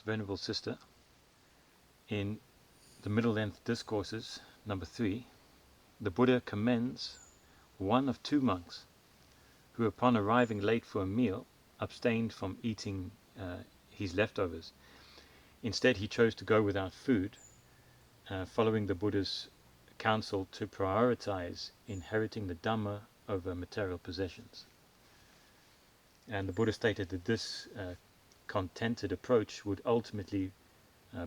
Venerable Sister, in the Middle Length Discourses, number 3, the Buddha commends one of two monks who, upon arriving late for a meal, abstained from eating his leftovers. Instead, he chose to go without food, following the Buddha's counsel to prioritize inheriting the Dhamma over material possessions. And the Buddha stated that this contented approach would ultimately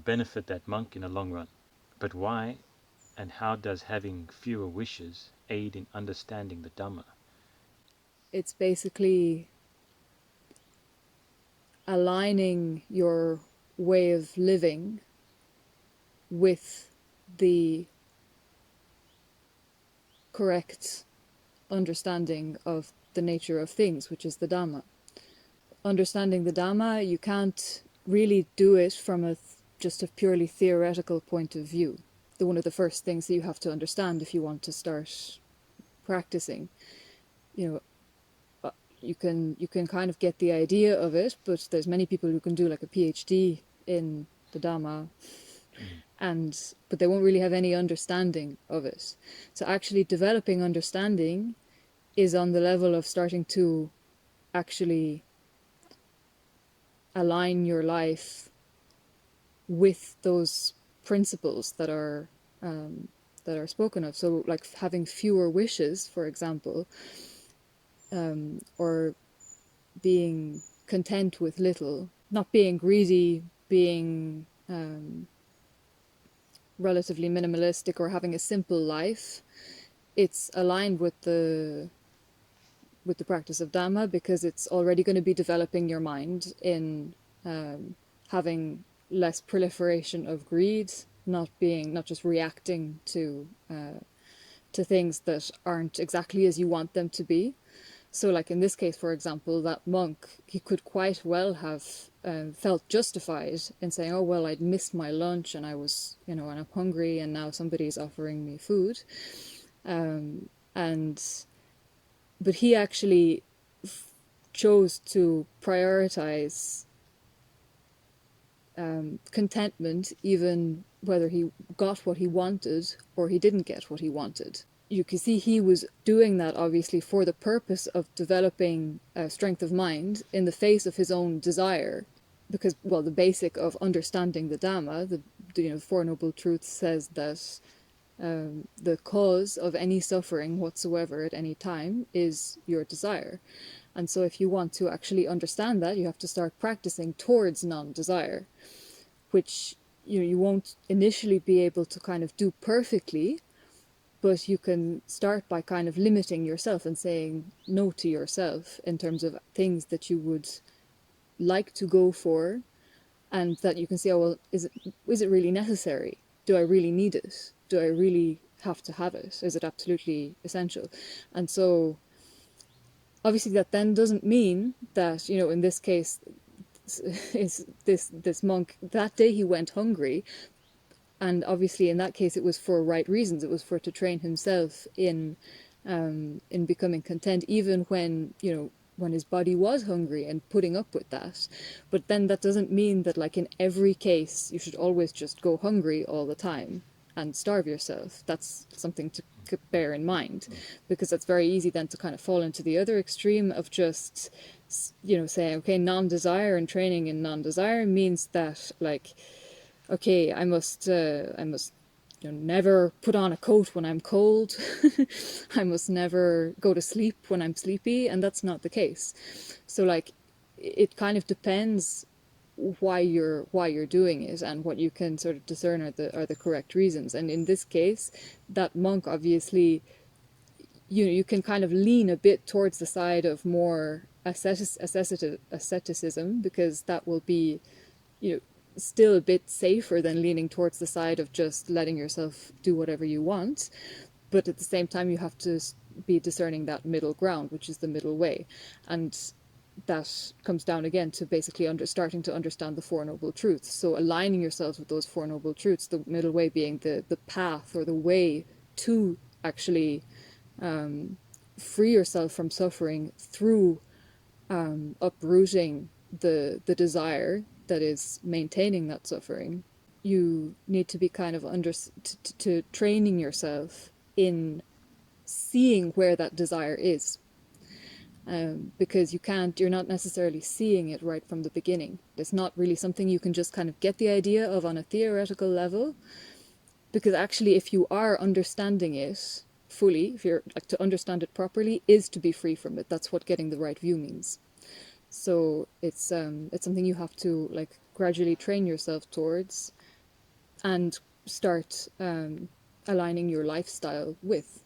benefit that monk in the long run. But why and how does having fewer wishes aid in understanding the Dhamma? It's basically aligning your way of living with the correct understanding of the nature of things, which is the Dhamma. Understanding the Dhamma, you can't really do it from just a purely theoretical point of view. One of the first things that you have to understand if you want to start practicing, you can kind of get the idea of it, but there's many people who can do like a PhD in the Dhamma, but they won't really have any understanding of it. So actually developing understanding is on the level of starting to actually align your life with those principles that are spoken of. So like having fewer wishes, for example, or being content with little, not being greedy, being relatively minimalistic, or having a simple life. It's aligned with the practice of Dhamma, because it's already going to be developing your mind in having less proliferation of greed, not just reacting to things that aren't exactly as you want them to be. So like in this case, for example, that monk, he could quite well have felt justified in saying, oh, well, I'd missed my lunch and I was, and I'm hungry and now somebody's offering me food. But he actually chose to prioritize contentment, even whether he got what he wanted or he didn't get what he wanted. You can see he was doing that obviously for the purpose of developing strength of mind in the face of his own desire, because, well, the basic of understanding the Dhamma, the Four Noble Truths, says that the cause of any suffering whatsoever at any time is your desire. And so if you want to actually understand that, you have to start practicing towards non-desire, which you won't initially be able to kind of do perfectly, but you can start by kind of limiting yourself and saying no to yourself in terms of things that you would like to go for, and that you can say, oh, well, is it really necessary? Do I really need it? Do I really have to have it? Is it absolutely essential? And so obviously that then doesn't mean that, in this case, is this monk, that day he went hungry, and obviously in that case it was for right reasons. It was for to train himself in becoming content, even when his body was hungry, and putting up with that. But then that doesn't mean that, like, in every case you should always just go hungry all the time and starve yourself. That's something to bear in mind, because that's very easy then to kind of fall into the other extreme of just saying, okay, non-desire and training in non-desire means that, like, okay, I must never put on a coat when I'm cold. I must never go to sleep when I'm sleepy, and that's not the case. So, like, it kind of depends why you're doing it, and what you can sort of discern are the correct reasons. And in this case, that monk, obviously, you can kind of lean a bit towards the side of more asceticism, because that will be still a bit safer than leaning towards the side of just letting yourself do whatever you want. But at the same time, you have to be discerning that middle ground, which is the middle way. And that comes down again to basically starting to understand the Four Noble Truths. So aligning yourselves with those Four Noble Truths, the middle way being the path, or the way to actually free yourself from suffering through uprooting the desire that is maintaining that suffering. You need to be kind of to training yourself in seeing where that desire is, because you're not necessarily seeing it right from the beginning. It's not really something you can just kind of get the idea of on a theoretical level, because actually if you are understanding it fully, if you're like, to understand it properly is to be free from it. That's what getting the right view means. So it's something you have to like gradually train yourself towards and start aligning your lifestyle with.